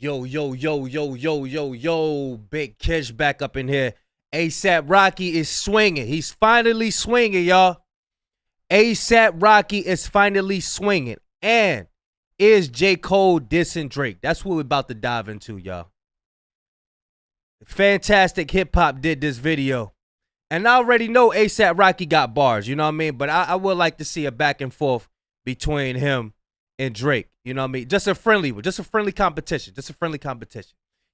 Yo, yo, yo, yo, yo, yo, yo. Big Kish back up in here. ASAP Rocky is swinging. He's finally swinging, y'all. ASAP Rocky is finally swinging. And is J. Cole dissing Drake? That's what we're about to dive into, y'all. Fantastic Hip Hop did this video. And I already know ASAP Rocky got bars, you know what I mean? But I would like to see a back and forth between him and Drake, you know what I mean? Just a friendly competition.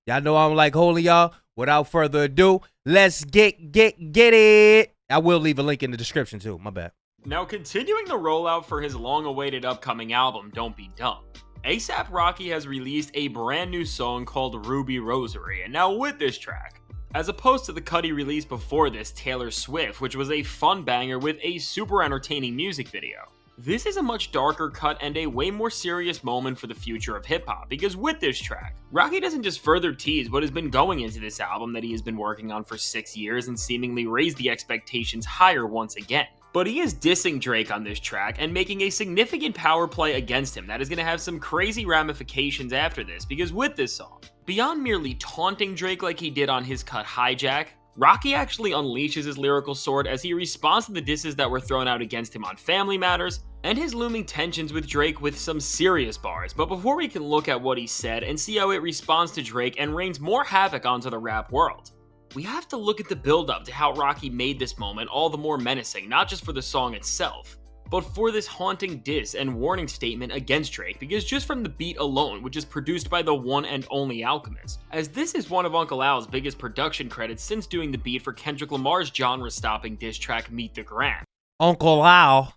Y'all know I'm like holy, y'all. Without further ado, let's get it. I will leave a link in the description too, my bad. Now, continuing the rollout for his long-awaited upcoming album, Don't Be Dumb, ASAP Rocky has released a brand new song called Ruby Rosary, and now with this track, as opposed to the cut he released before this, Taylor Swift, which was a fun banger with a super entertaining music video. This is a much darker cut and a way more serious moment for the future of hip-hop, because with this track, Rocky doesn't just further tease what has been going into this album that he has been working on for 6 years and seemingly raise the expectations higher once again, but he is dissing Drake on this track and making a significant power play against him that is going to have some crazy ramifications after this, because with this song, beyond merely taunting Drake like he did on his cut Hijack, Rocky actually unleashes his lyrical sword as he responds to the disses that were thrown out against him on Family Matters, and his looming tensions with Drake with some serious bars. But before we can look at what he said and see how it responds to Drake and rains more havoc onto the rap world, we have to look at the build-up to how Rocky made this moment all the more menacing, not just for the song itself, but for this haunting diss and warning statement against Drake, because just from the beat alone, which is produced by the one and only Alchemist, as this is one of Uncle Al's biggest production credits since doing the beat for Kendrick Lamar's genre-stopping diss track Meet the Gram. Uncle Al.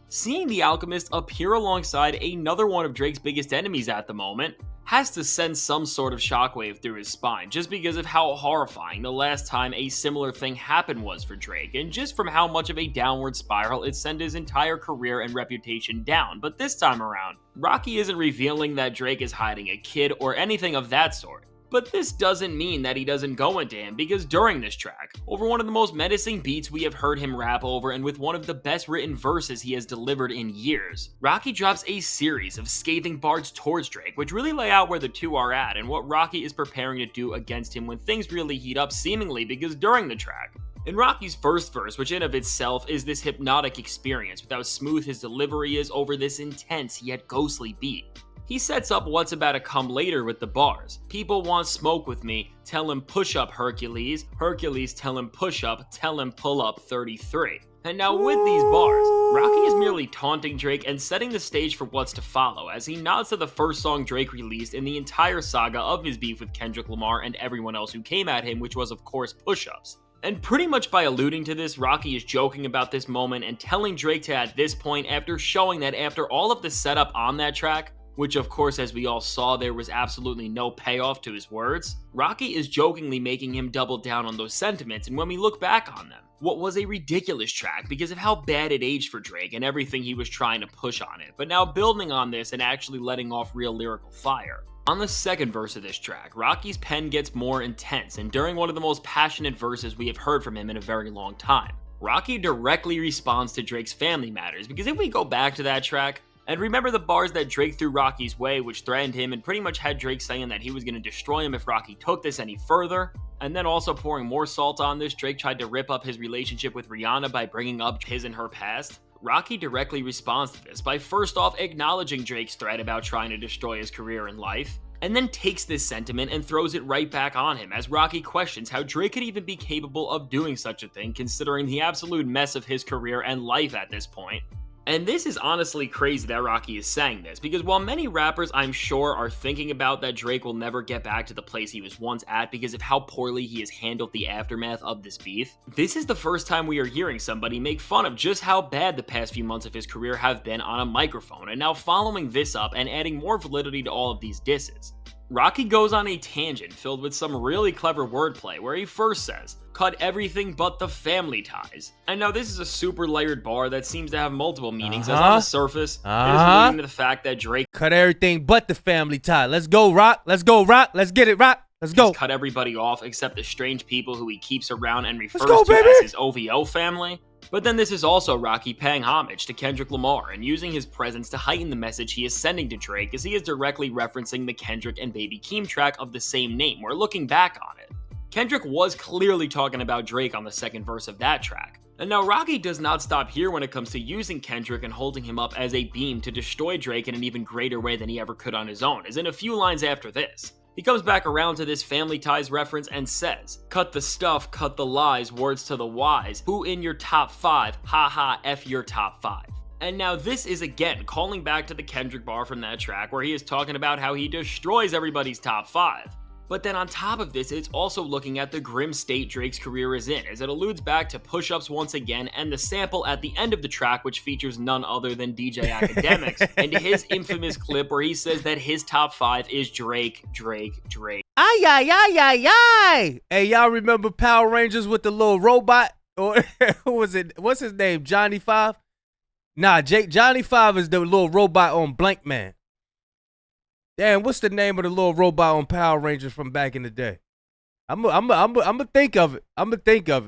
Seeing the Alchemist appear alongside another one of Drake's biggest enemies at the moment has to send some sort of shockwave through his spine, just because of how horrifying the last time a similar thing happened was for Drake, and just from how much of a downward spiral it sent his entire career and reputation down. But this time around, Rocky isn't revealing that Drake is hiding a kid or anything of that sort. But this doesn't mean that he doesn't go into him, because during this track, over one of the most menacing beats we have heard him rap over and with one of the best written verses he has delivered in years, Rocky drops a series of scathing bars towards Drake, which really lay out where the two are at and what Rocky is preparing to do against him when things really heat up seemingly, because during the track, in Rocky's first verse, which in of itself is this hypnotic experience with how smooth his delivery is over this intense yet ghostly beat, he sets up what's about to come later with the bars. People want smoke with me, tell him push up Hercules, Hercules tell him push up, tell him pull up 33. And now with these bars, Rocky is merely taunting Drake and setting the stage for what's to follow, as he nods to the first song Drake released in the entire saga of his beef with Kendrick Lamar and everyone else who came at him, which was of course push-ups. And pretty much by alluding to this, Rocky is joking about this moment and telling Drake to at this point, after showing that after all of the setup on that track, which of course as we all saw there was absolutely no payoff to his words, Rocky is jokingly making him double down on those sentiments, and when we look back on them, what was a ridiculous track because of how bad it aged for Drake and everything he was trying to push on it, but now building on this and actually letting off real lyrical fire. On the second verse of this track, Rocky's pen gets more intense, and during one of the most passionate verses we have heard from him in a very long time, Rocky directly responds to Drake's Family Matters, because if we go back to that track, and remember the bars that Drake threw Rocky's way, which threatened him and pretty much had Drake saying that he was going to destroy him if Rocky took this any further, and then also pouring more salt on this, Drake tried to rip up his relationship with Rihanna by bringing up his and her past. Rocky directly responds to this by first off acknowledging Drake's threat about trying to destroy his career and life, and then takes this sentiment and throws it right back on him as Rocky questions how Drake could even be capable of doing such a thing considering the absolute mess of his career and life at this point. And this is honestly crazy that Rocky is saying this, because while many rappers I'm sure are thinking about that Drake will never get back to the place he was once at because of how poorly he has handled the aftermath of this beef, this is the first time we are hearing somebody make fun of just how bad the past few months of his career have been on a microphone, and now following this up and adding more validity to all of these disses. Rocky goes on a tangent filled with some really clever wordplay where he first says, "Cut everything but the family ties." And now this is a super layered bar that seems to have multiple meanings, as on the surface, it is alluding to the fact that Drake cut everything but the family tie. Let's go, Rock. Let's go, Rock. Let's get it, Rock. Let's go. He's cut everybody off except the strange people who he keeps around and refers to as his OVO family. But then this is also Rocky paying homage to Kendrick Lamar and using his presence to heighten the message he is sending to Drake, as he is directly referencing the Kendrick and Baby Keem track of the same name, where looking back on it, Kendrick was clearly talking about Drake on the second verse of that track. And now Rocky does not stop here when it comes to using Kendrick and holding him up as a beam to destroy Drake in an even greater way than he ever could on his own, as in a few lines after this, he comes back around to this Family Ties reference and says, "Cut the stuff, cut the lies, words to the wise, who in your top 5, haha, F your top 5. And now this is again calling back to the Kendrick bar from that track where he is talking about how he destroys everybody's top 5. But then on top of this, it's also looking at the grim state Drake's career is in, as it alludes back to push-ups once again and the sample at the end of the track, which features none other than DJ Academics, and his infamous clip where he says that his top 5 is Drake, Drake, Drake. Ay, ay, ay, ay, ay. Hey, y'all remember Power Rangers with the little robot? Or who was it? What's his name? Johnny Five? Nah, Johnny Five is the little robot on Blank Man. Damn, what's the name of the little robot on Power Rangers from back in the day? I'm gonna think of it. I'm gonna think of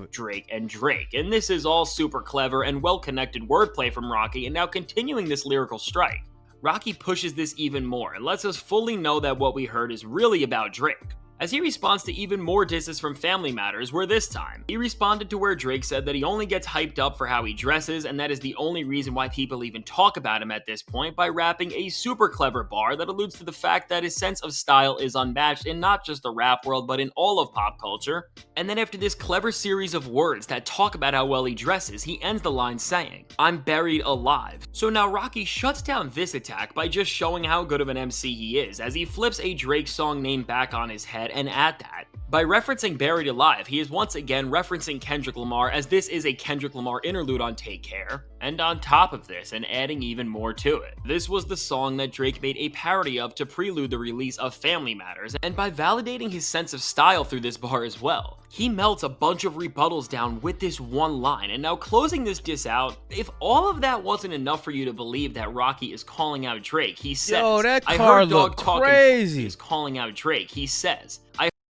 it. Drake and Drake. And this is all super clever and well-connected wordplay from Rocky, and now continuing this lyrical strike, Rocky pushes this even more and lets us fully know that what we heard is really about Drake, as he responds to even more disses from Family Matters, where this time, he responded to where Drake said that he only gets hyped up for how he dresses, and that is the only reason why people even talk about him at this point, by rapping a super clever bar that alludes to the fact that his sense of style is unmatched in not just the rap world, but in all of pop culture. And then after this clever series of words that talk about how well he dresses, he ends the line saying, "I'm buried alive." So now Rocky shuts down this attack by just showing how good of an MC he is, as he flips a Drake song name back on his head, and at that, by referencing Buried Alive, he is once again referencing Kendrick Lamar, as this is a Kendrick Lamar interlude on Take Care. And on top of this, and adding even more to it, this was the song that Drake made a parody of to prelude the release of Family Matters, and by validating his sense of style through this bar as well, he melts a bunch of rebuttals down with this one line. And now closing this diss out, if all of that wasn't enough for you to believe that Rocky is calling out Drake, he says, "Yo, that I car heard Dog look talking crazy." He's calling out Drake. He says,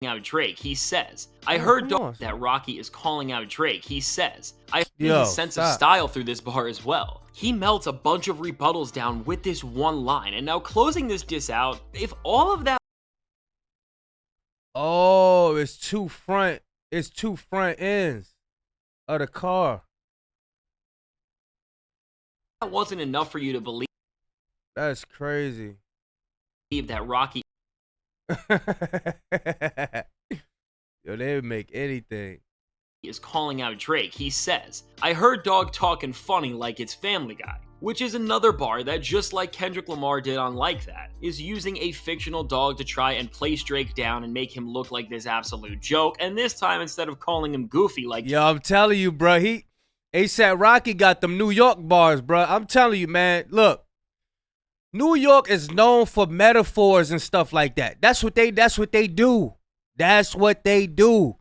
out Drake, he says, I heard that Rocky is calling out Drake. He says, I heard his sense of style through this bar as well. He melts a bunch of rebuttals down with this one line. And now closing this diss out, if all of that... Oh, it's two front ends of the car. That wasn't enough for you to believe. That's crazy. That Rocky... Yo, they would make anything. He is calling out Drake. He says, I heard Dog talking funny like it's Family Guy, which is another bar that, just like Kendrick Lamar did on Like That, is using a fictional dog to try and place Drake down and make him look like this absolute joke, and this time instead of calling him goofy like... Yo, I'm telling you, bro, ASAP Rocky got them New York bars, bro. I'm telling you, man, look. New York is known for metaphors and stuff like that. That's what they do. That's what they do.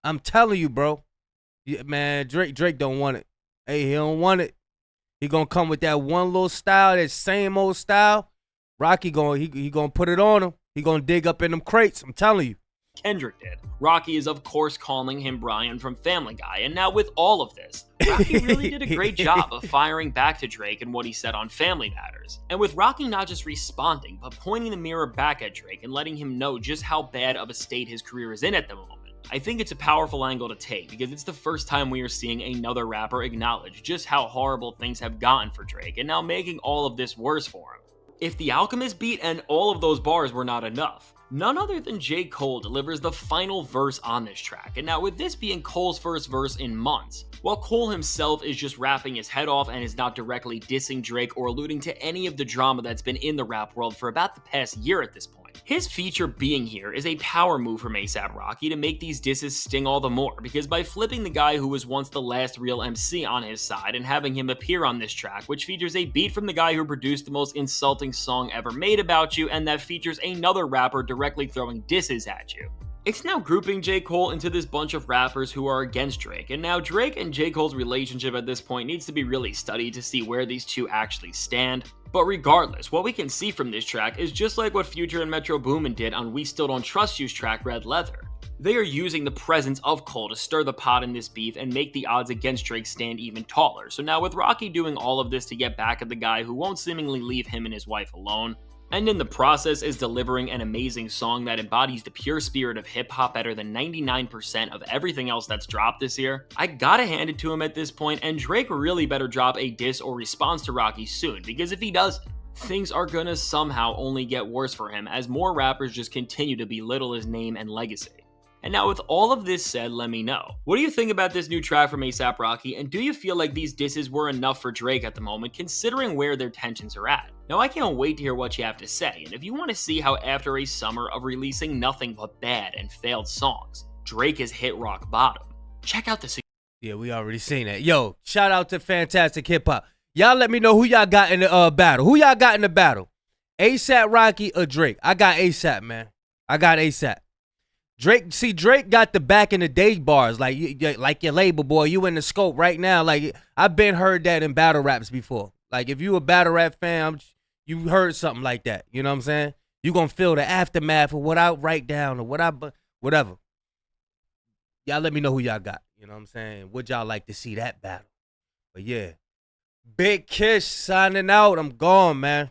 I'm telling you, bro. Yeah, man, Drake don't want it. Hey, he don't want it. He gonna come with that one little style, that same old style. Rocky he gonna put it on him. He gonna dig up in them crates. I'm telling you. Kendrick did. Rocky is of course calling him Brian from Family Guy, and now with all of this, Rocky really did a great job of firing back to Drake and what he said on Family Matters. And with Rocky not just responding, but pointing the mirror back at Drake and letting him know just how bad of a state his career is in at the moment, I think it's a powerful angle to take, because it's the first time we are seeing another rapper acknowledge just how horrible things have gotten for Drake, and now making all of this worse for him. If the Alchemist beat and all of those bars were not enough, none other than J. Cole delivers the final verse on this track, and now with this being Cole's first verse in months, while Cole himself is just rapping his head off and is not directly dissing Drake or alluding to any of the drama that's been in the rap world for about the past year at this point, his feature being here is a power move from A$AP Rocky to make these disses sting all the more, because by flipping the guy who was once the last real MC on his side and having him appear on this track, which features a beat from the guy who produced the most insulting song ever made about you, and that features another rapper directly throwing disses at you, it's now grouping J. Cole into this bunch of rappers who are against Drake, and now Drake and J. Cole's relationship at this point needs to be really studied to see where these two actually stand. But regardless, what we can see from this track is just like what Future and Metro Boomin did on We Still Don't Trust You's track Red Leather. They are using the presence of Cole to stir the pot in this beef and make the odds against Drake stand even taller. So now with Rocky doing all of this to get back at the guy who won't seemingly leave him and his wife alone, and in the process is delivering an amazing song that embodies the pure spirit of hip-hop better than 99% of everything else that's dropped this year, I gotta hand it to him at this point, and Drake really better drop a diss or response to Rocky soon, because if he does, things are gonna somehow only get worse for him as more rappers just continue to belittle his name and legacy. And now with all of this said, let me know. What do you think about this new track from A$AP Rocky, and do you feel like these disses were enough for Drake at the moment considering where their tensions are at? Now I can't wait to hear what you have to say, and if you want to see how after a summer of releasing nothing but bad and failed songs, Drake has hit rock bottom, check out this. Yeah, we already seen that. Yo, shout out to Fantastic Hip Hop. Y'all let me know who y'all got in the battle. Who y'all got in the battle? A$AP Rocky or Drake? I got A$AP, man. I got A$AP. Drake got the back in the day bars, like your label boy, you in the scope right now. Like I've been heard that in battle raps before. Like if you a battle rap fan, you heard something like that. You know what I'm saying? You gonna feel the aftermath of what I write down or whatever. Y'all let me know who y'all got. You know what I'm saying? Would y'all like to see that battle? But yeah, Big Kish signing out. I'm gone, man.